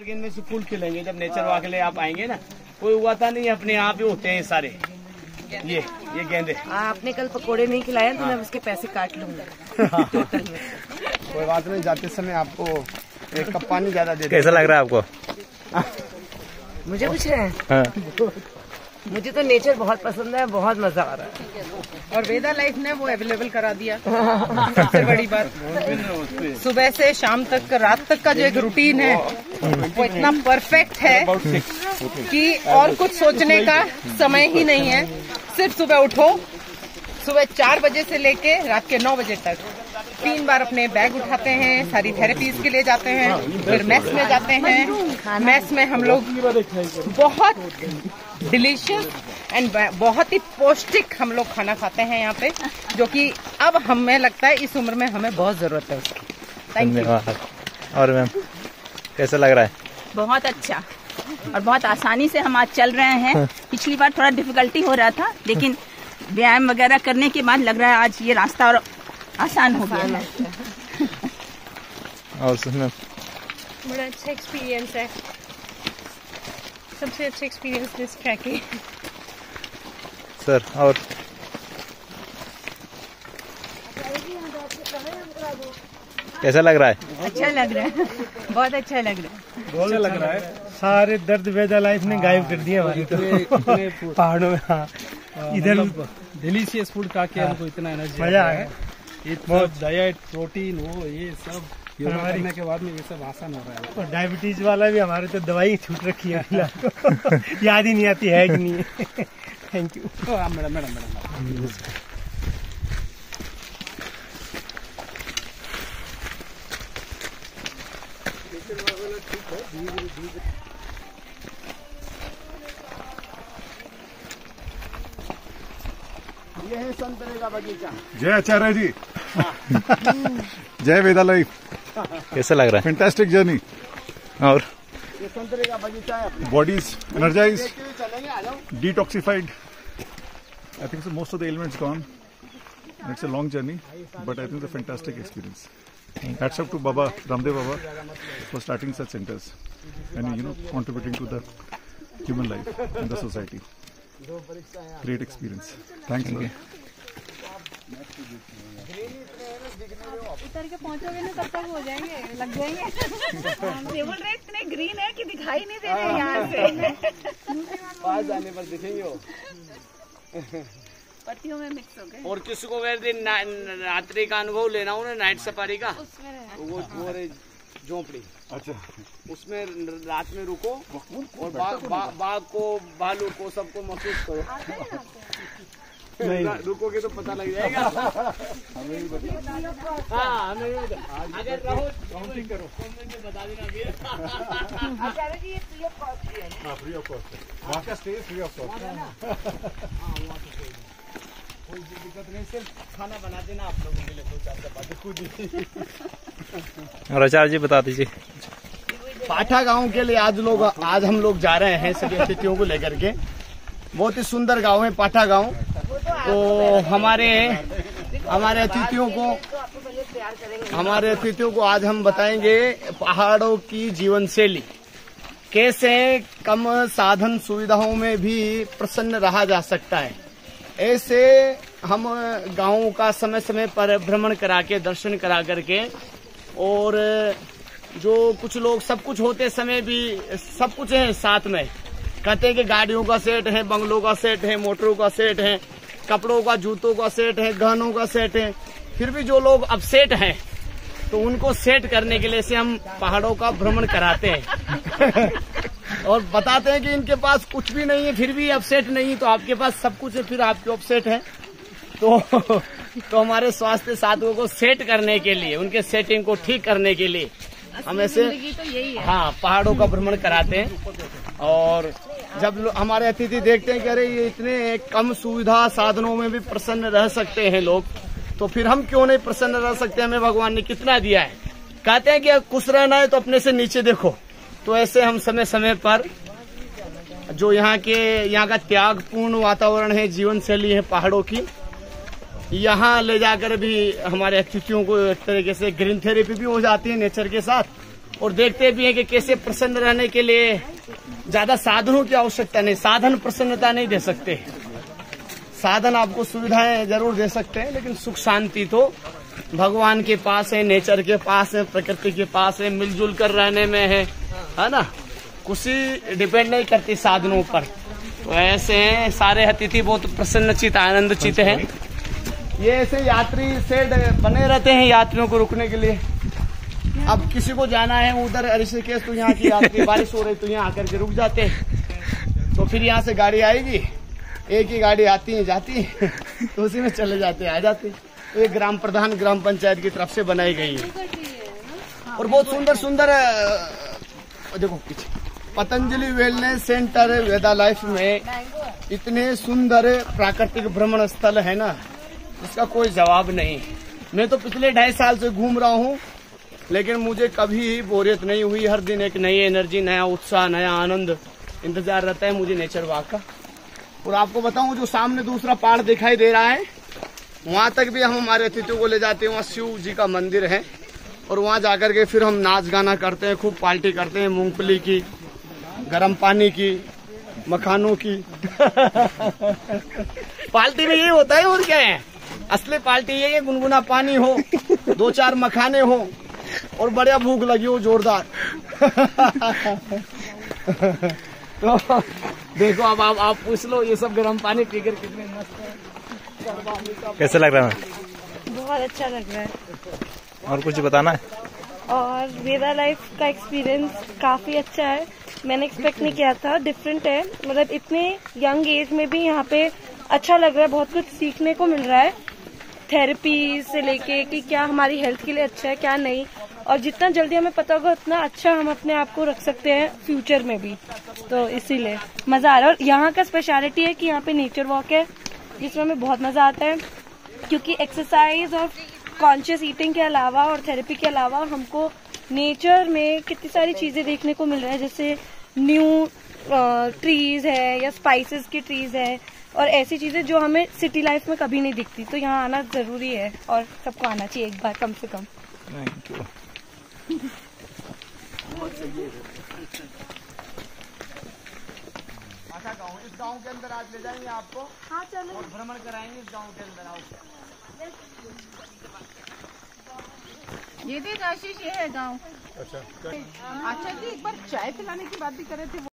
इनमें से फूल खिलेंगे जब नेचर वॉक के लिए आप आएंगे ना, कोई उगाता नहीं, अपने आप ही होते हैं सारे। ये गेंदे आपने कल पकोड़े नहीं खिलाए तो मैं उसके पैसे काट लूंगा टोटल में। कोई बात नहीं, जाते समय आपको एक कप पानी ज्यादा दे। कैसा लग रहा है आपको? मुझे कुछ है मुझे तो नेचर बहुत पसंद है, बहुत मजा आ रहा है। और वेदा लाइफ ने वो अवेलेबल करा दिया सबसे बड़ी बात। सुबह से शाम तक, रात तक का जो एक रूटीन है वो इतना परफेक्ट है कि और कुछ सोचने का समय ही नहीं है। सिर्फ सुबह उठो, सुबह 4 बजे से लेके रात के 9 बजे तक 3 बार अपने बैग उठाते हैं, सारी थेरेपीज के लिए जाते हैं, फिर मेस में जाते हैं। मेस में हम लोग बहुत डिलीशियस एंड बहुत ही पौष्टिक हम लोग खाना खाते हैं यहाँ पे, जो कि अब हमें लगता है इस उम्र में हमें बहुत जरूरत है उसकी। Thank you. और मैम कैसा लग रहा है? बहुत अच्छा और बहुत आसानी से हम आज चल रहे हैं। पिछली बार थोड़ा डिफिकल्टी हो रहा था, लेकिन व्यायाम वगैरह करने के बाद लग रहा है आज ये रास्ता और आसान हो गया है। और सुनो, बड़ा अच्छा एक्सपीरियंस है, सबसे अच्छा एक्सपीरियंस दिस ट्रैकिंग। सर और कैसा लग रहा है? अच्छा लग रहा है, बहुत अच्छा लग रहा है। बहुत अच्छा लग रहा है। सारे दर्द वेदा लाइफ ने गायब कर दिए हमारे तो पहाड़ों में। हाँ, इधर डिलीशियस फूड खा के हमको इतना एनर्जी मजा आ गया। इतना डाइट, प्रोटीन, वो ये सब योगा करने के बाद में ये सब आसान हो रहा है। और डायबिटीज वाला भी हमारे तो दवाई छूट रखी है याद ही नहीं आती है कि नहीं है। Thank you madam. ये है संतरे का बगीचा। जय आचार्य जी। जय वेदा लाइफ। कैसा लग रहा है? Fantastic journey. और ये संतरे का बगीचा है। Bodies energize, detoxified. I think so most of the ailments gone. It's a long journey, but I think it's a fantastic experience. Hats off to Baba, Ramdev Baba, for starting such centers and contributing to the human life and the society. Great experience. Thanks. उतर के पहुंचोगे ना तब तक हो जाएंगे, लग जाएंगे। Table rate इतने ग्रीन है कि दिखाई नहीं दे रहे यहाँ से। पास जाने पर दिखेंगे वो। पत्तियों में मिक्स हो गए। और किसी को दिन रात्रि का अनुभव लेना हो ना, नाइट सफारी का, वो झोंपड़ी, अच्छा, उसमें रात में रुको और बाघ को, भालू को, सबको महसूस करो। रुकोगे तो पता लग जाएगा। हमें भी बता। हाँ, हमें अगर रहो करो, बता देना। आचार्य जी ये फ्री ऑफ कॉस्ट है। हाँ, फ्री ऑफ कॉस्ट है। वहाँ का स्टे फ्री ऑफ कॉस्ट। कोई दिक्कत नहीं, सिर्फ खाना बना देना आप लोगों के लिए, 2-4 चपाती खुद ही। और आचार्य जी बता दीजिए। पाठा गांव के लिए आज हम लोग जा रहे हैं सभी अतिथियों को लेकर के। बहुत ही सुंदर गांव है पाठा गांव। तो हमारे अतिथियों को आज हम बताएंगे पहाड़ों की जीवन शैली, कैसे कम साधन सुविधाओं में भी प्रसन्न रहा जा सकता है। ऐसे हम गांवों का समय समय पर भ्रमण करा के, दर्शन करा करके, और जो कुछ लोग सब कुछ होते समय भी सब कुछ है साथ में, कहते हैं कि गाड़ियों का सेट है, बंगलों का सेट है, मोटरों का सेट है, कपड़ों का, जूतों का सेट है, गहनों का सेट है, फिर भी जो लोग अपसेट हैं तो उनको सेट करने के लिए से हम पहाड़ों का भ्रमण कराते हैं। और बताते हैं कि इनके पास कुछ भी नहीं है फिर भी अपसेट नहीं, तो आपके पास सब कुछ है फिर आप क्यों अपसेट हैं। तो हमारे स्वास्थ्य साथियों को सेट करने के लिए, उनके सेटिंग को ठीक करने के लिए हम ऐसे तो यही है। हाँ, पहाड़ों का भ्रमण कराते हैं। और जब हमारे अतिथि देखते हैं कि अरे ये इतने कम सुविधा साधनों में भी प्रसन्न रह सकते हैं लोग, तो फिर हम क्यों नहीं प्रसन्न रह सकते, हमें भगवान ने कितना दिया है। कहते हैं कि खुश रहना है तो अपने से नीचे देखो। तो ऐसे हम समय समय पर जो यहाँ का त्यागपूर्ण वातावरण है, जीवन शैली है पहाड़ों की, यहाँ ले जाकर भी हमारे अतिथियों को एक तरीके से ग्रीन थेरेपी भी हो जाती है नेचर के साथ, और देखते भी हैं कि कैसे प्रसन्न रहने के लिए ज्यादा साधनों की आवश्यकता नहीं। साधन प्रसन्नता नहीं दे सकते। साधन आपको सुविधाएं जरूर दे सकते हैं, लेकिन सुख शांति तो भगवान के पास है, नेचर के पास है, प्रकृति के पास है, मिलजुल कर रहने में है ना। खुशी डिपेंड नहीं करती साधनों पर। तो ऐसे हैं सारे अतिथि, बहुत प्रसन्नचित आनंदचित हैं। ये ऐसे यात्री शेड बने रहते हैं यात्रियों को रुकने के लिए। अब किसी को जाना है उधर ऋषिकेश, तो यहाँ की यात्री बारिश हो रही तो यहाँ आकर के रुक जाते हैं। तो फिर यहाँ से गाड़ी आएगी, एक ही गाड़ी आती है जाती है, तो उसी में चले जाते आ जाते। तो ये ग्राम प्रधान ग्राम पंचायत की तरफ से बनाई गई है और बहुत सुंदर सुंदर देखो पीछे पतंजलि वेलनेस सेंटर वेदा लाइफ में इतने सुंदर प्राकृतिक भ्रमण स्थल है ना, इसका कोई जवाब नहीं। मैं तो पिछले 2.5 साल से घूम रहा हूँ, लेकिन मुझे कभी बोरियत नहीं हुई। हर दिन एक नई एनर्जी, नया उत्साह, नया आनंद इंतजार रहता है मुझे नेचर वॉक का। और आपको बताऊं, जो सामने दूसरा पहाड़ दिखाई दे रहा है, वहां तक भी हम हमारे अतिथियों को ले जाते हैं। वहाँ शिव जी का मंदिर है और वहाँ जाकर के फिर हम नाच गाना करते हैं, खूब पार्टी करते हैं, मूंगफली की, गर्म पानी की, मखानों की। पार्टी में यही होता है और क्या है। असली पार्टी यही है, गुनगुना पानी हो, 2-4 मखाने हो और बढ़िया भूख लगी हो जोरदार। तो देखो अब आप पूछ लो, ये सब गर्म पानी पीकर कितने मस्त है। कैसा लग रहा है? बहुत अच्छा लग रहा है। और कुछ बताना है? और वेदा लाइफ का एक्सपीरियंस काफी अच्छा है। मैंने एक्सपेक्ट नहीं किया था, डिफरेंट है। मतलब इतने यंग एज में भी यहाँ पे अच्छा लग रहा है, बहुत कुछ सीखने को मिल रहा है। थेरेपी से लेके कि क्या हमारी हेल्थ के लिए अच्छा है क्या नहीं, और जितना जल्दी हमें पता होगा उतना अच्छा हम अपने आप को रख सकते हैं फ्यूचर में भी। तो इसीलिए मजा आ रहा है। और यहाँ का स्पेशलिटी है कि यहाँ पे नेचर वॉक है, जिसमें हमें बहुत मजा आता है, क्योंकि एक्सरसाइज और कॉन्शियस ईटिंग के अलावा और थेरेपी के अलावा हमको नेचर में कितनी सारी चीजें देखने को मिल रहा है, जैसे न्यू ट्रीज है या स्पाइसेस की ट्रीज है और ऐसी चीजें जो हमें सिटी लाइफ में कभी नहीं दिखती। तो यहाँ आना जरूरी है और सबको आना चाहिए एक बार कम से कम। Thank you. अच्छा गाँव, इस गाँव के अंदर आज ले जाएंगे आपको। हाँ चलो, और भ्रमण कराएंगे इस गाँव के अंदर। आओ। ये देख आशीष, ये है गाँव। अच्छा जी, एक बार चाय पिलाने की बात भी कर रहे थे।